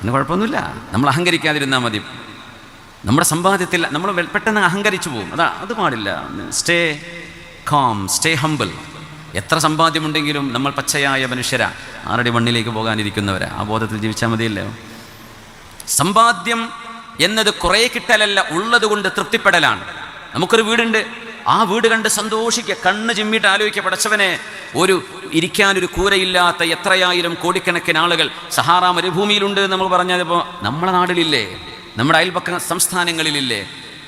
പിന്നെ കുഴപ്പമൊന്നുമില്ല, നമ്മൾ അഹങ്കരിക്കാതിരുന്നാൽ മതി. നമ്മുടെ സമ്പാദ്യത്തിൽ നമ്മൾ പെട്ടെന്ന് അഹങ്കരിച്ചു പോകും. അത് പാടില്ല. Stay calm, stay humble. എത്ര സമ്പാദ്യമുണ്ടെങ്കിലും നമ്മൾ പച്ചയായ മനുഷ്യരാ, ആറടി മണ്ണിലേക്ക് പോകാനിരിക്കുന്നവരാ. ആ ബോധത്തിൽ ജീവിച്ചാൽ മതിയല്ലോ. സമ്പാദ്യം എന്നത് കുറേ കിട്ടലല്ല, ഉള്ളത് കൊണ്ട് തൃപ്തിപ്പെടലാണ്. നമുക്കൊരു വീടുണ്ട്, ആ വീട് കണ്ട് സന്തോഷിക്കുക, കണ്ണ് ചിമ്മിയിട്ട് ആലോചിക്കുക, പടച്ചവനെ, ഒരു ഇരിക്കാനൊരു കൂരയില്ലാത്ത എത്രയായിരം കോടിക്കണക്കിന് ആളുകൾ സഹാറ മരുഭൂമിയിലുണ്ട് നമ്മൾ പറഞ്ഞപ്പോൾ നമ്മുടെ നാട്ടിലില്ലേ, നമ്മുടെ അയൽപക്ക സംസ്ഥാനങ്ങളിലില്ലേ,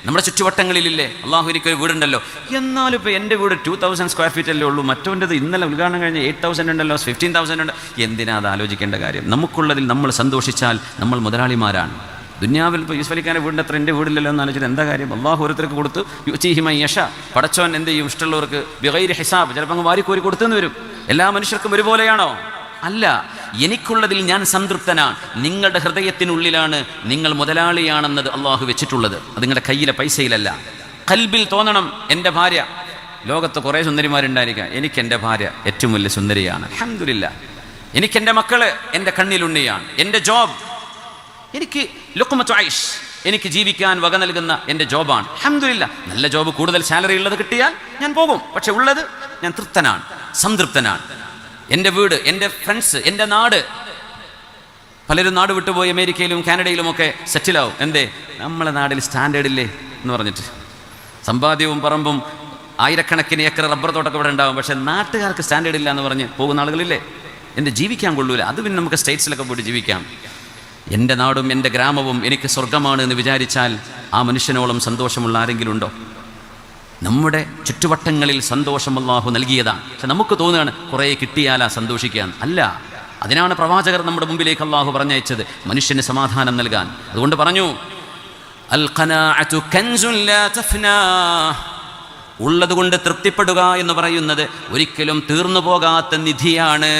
നമ്മുടെ ചുറ്റുവട്ടങ്ങളിലില്ലേ? അള്ളാഹു എനിക്കൊരു വീടുണ്ടല്ലോ. എന്നാലും ഇപ്പോൾ എൻ്റെ വീട് 2000 സ്ക്വയർ ഫീറ്റ് അല്ലേ ഉള്ളൂ, മറ്റവൻ്റെത് ഇന്നലെ ഉദ്ഘാടനം കഴിഞ്ഞ് 8000 ഉണ്ടല്ലോ, 15,000 ഉണ്ട്. എന്തിനാ അത് ആലോചിക്കേണ്ട കാര്യം? നമുക്കുള്ളതിൽ നമ്മൾ സന്തോഷിച്ചാൽ നമ്മൾ മുതലാളിമാരാണ്. ദുനിയാവിൽ ഇപ്പോൾ യൂസുഫ് അലിഖാൻ്റെ വീടിൻ്റെ അത്ര എൻ്റെ വീടില്ലല്ലോ എന്ന് ആലോചിച്ചിട്ട് എന്താ കാര്യം? അള്ളാഹു ഓരോരുത്തർക്ക് കൊടുത്തു. യുചീഹിമ യശ, പടച്ചോൻ എന്ത് ചെയ്യും? ഇഷ്ടമുള്ളവർക്ക് ബിഗൈരി ഹിസാബ്, ചിലപ്പോൾ അങ്ങ് വാരിക്കോരി കൊടുത്തെന്ന് വരും. എല്ലാ മനുഷ്യർക്കും ഒരുപോലെയാണോ? അല്ല. എനിക്കുള്ളതിൽ ഞാൻ സംതൃപ്തനാണ്. നിങ്ങളുടെ ഹൃദയത്തിനുള്ളിലാണ് നിങ്ങൾ മുതലാളിയാണെന്നത് അള്ളാഹു വെച്ചിട്ടുള്ളത്. അത് നിങ്ങളുടെ കയ്യിലെ പൈസയിലല്ല. കൽബിൽ തോന്നണം, എൻ്റെ ഭാര്യ, ലോകത്ത് കുറേ സുന്ദരിമാരുണ്ടായിരിക്കാം, എനിക്കെൻ്റെ ഭാര്യ ഏറ്റവും വലിയ സുന്ദരിയാണ്, അൽഹംദുലില്ലാ. എനിക്കെൻ്റെ മക്കള് എൻ്റെ കണ്ണിലുണ്ണിയാണ്. എൻ്റെ ജോബ്, എനിക്ക് ലുഖ്മത്തു ഐഷ്, എനിക്ക് ജീവിക്കാൻ വക നൽകുന്ന എൻ്റെ ജോബാണ്, അൽഹംദുലില്ലാ. നല്ല ജോബ്, കൂടുതൽ സാലറി ഉള്ളത് കിട്ടിയാൽ ഞാൻ പോകും. പക്ഷെ ഉള്ളത് ഞാൻ തൃപ്തനാണ്, സംതൃപ്തനാണ്. എൻ്റെ വീട്, എൻ്റെ ഫ്രണ്ട്സ്, എൻ്റെ നാട്. പലരും നാട് വിട്ടുപോയി അമേരിക്കയിലും കാനഡയിലുമൊക്കെ സെറ്റിലാവും. എന്തേ? നമ്മളെ നാട്ടിൽ സ്റ്റാൻഡേർഡ് ഇല്ലേ എന്ന് പറഞ്ഞിട്ട്. സമ്പാദ്യവും പറമ്പും ആയിരക്കണക്കിന് ഏക്കർ റബ്ബർ തോട്ടൊക്കെ ഇവിടെ ഉണ്ടാവും, പക്ഷേ നാട്ടുകാർക്ക് സ്റ്റാൻഡേർഡ് ഇല്ല എന്ന് പറഞ്ഞ് പോകുന്ന ആളുകളില്ലേ? എൻ്റെ ജീവിക്കാൻ കൊള്ളൂല, അത് പിന്നെ നമുക്ക് സ്റ്റേറ്റ്സിലൊക്കെ പോയിട്ട് ജീവിക്കാം. എൻ്റെ നാടും എൻ്റെ ഗ്രാമവും എനിക്ക് സ്വർഗമാണ് എന്ന് വിചാരിച്ചാൽ ആ മനുഷ്യനോളം സന്തോഷമുള്ള ആരെങ്കിലും ഉണ്ടോ? നമ്മുടെ ചുറ്റുവട്ടങ്ങളിൽ സന്തോഷം അല്ലാഹു നൽകിയതാണ്. പക്ഷെ നമുക്ക് തോന്നുകയാണ് കുറേ കിട്ടിയാലാ സന്തോഷിക്കാൻ. അല്ല, അതിനാണ് പ്രവാചകർ നമ്മുടെ മുമ്പിലേക്ക് അല്ലാഹു പറഞ്ഞയച്ചത്, മനുഷ്യന് സമാധാനം നൽകാൻ. അതുകൊണ്ട് പറഞ്ഞു, അൽ ഖനാഅതു കൻസുൻ ലാ തഫ്നാ, ഉള്ളത് കൊണ്ട് തൃപ്തിപ്പെടുക എന്ന് പറയുന്നത് ഒരിക്കലും തീർന്നു പോകാത്ത നിധിയാണ്.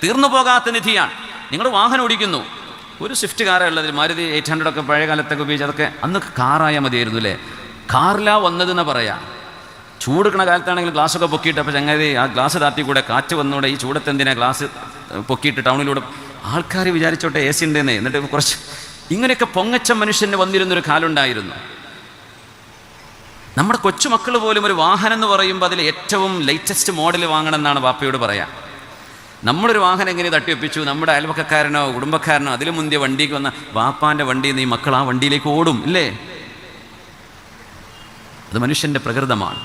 തീർന്നു പോകാത്ത നിധിയാണ്. നിങ്ങൾ വാഹനം ഓടിക്കുന്നു, ഒരു സ്വിഫ്റ്റ് കാറേ ഉള്ളതിൽ, മാരുതി 800 ഒക്കെ പഴയ കാലത്തൊക്കെ ഉപയോഗിച്ച്, അതൊക്കെ അന്ന് കാറായാൽ മതിയായിരുന്നു അല്ലേ? കാറിലാ വന്നതെന്ന് പറയാം. ചൂടുക്കണ കാലത്താണെങ്കിൽ ഗ്ലാസ്സൊക്കെ പൊക്കിയിട്ട്, അപ്പോൾ ചങ്ങാതി ആ ഗ്ലാസ് താത്തി കൂടെ കാറ്റ് വന്നൂടെ, ഈ ചൂടത്ത് എന്തിനാ ഗ്ലാസ് പൊക്കിയിട്ട് ടൗണിലൂടെ? ആൾക്കാർ വിചാരിച്ചോട്ടെ എ സി ഉണ്ടെന്നേ. എന്നിട്ട് കുറച്ച് ഇങ്ങനെയൊക്കെ പൊങ്ങച്ച മനുഷ്യന് വന്നിരുന്നൊരു കാലുണ്ടായിരുന്നു. നമ്മുടെ കൊച്ചുമക്കൾ പോലും ഒരു വാഹനം എന്ന് പറയുമ്പോൾ അതിൽ ഏറ്റവും ലേറ്റസ്റ്റ് മോഡൽ വാങ്ങണം എന്നാണ് വാപ്പയോട് പറയാം. നമ്മളൊരു വാഹനം എങ്ങനെ തട്ടിയൊപ്പിച്ചു, നമ്മുടെ അയൽപക്കക്കാരനോ കുടുംബക്കാരനോ അതിലും മുന്തിയ വണ്ടിക്ക് വന്ന വാപ്പാൻ്റെ വണ്ടിയിൽ നിന്ന് ഈ മക്കൾ ആ വണ്ടിയിലേക്ക് ഓടും ഇല്ലേ? അത് മനുഷ്യൻ്റെ പ്രകൃതമാണ്.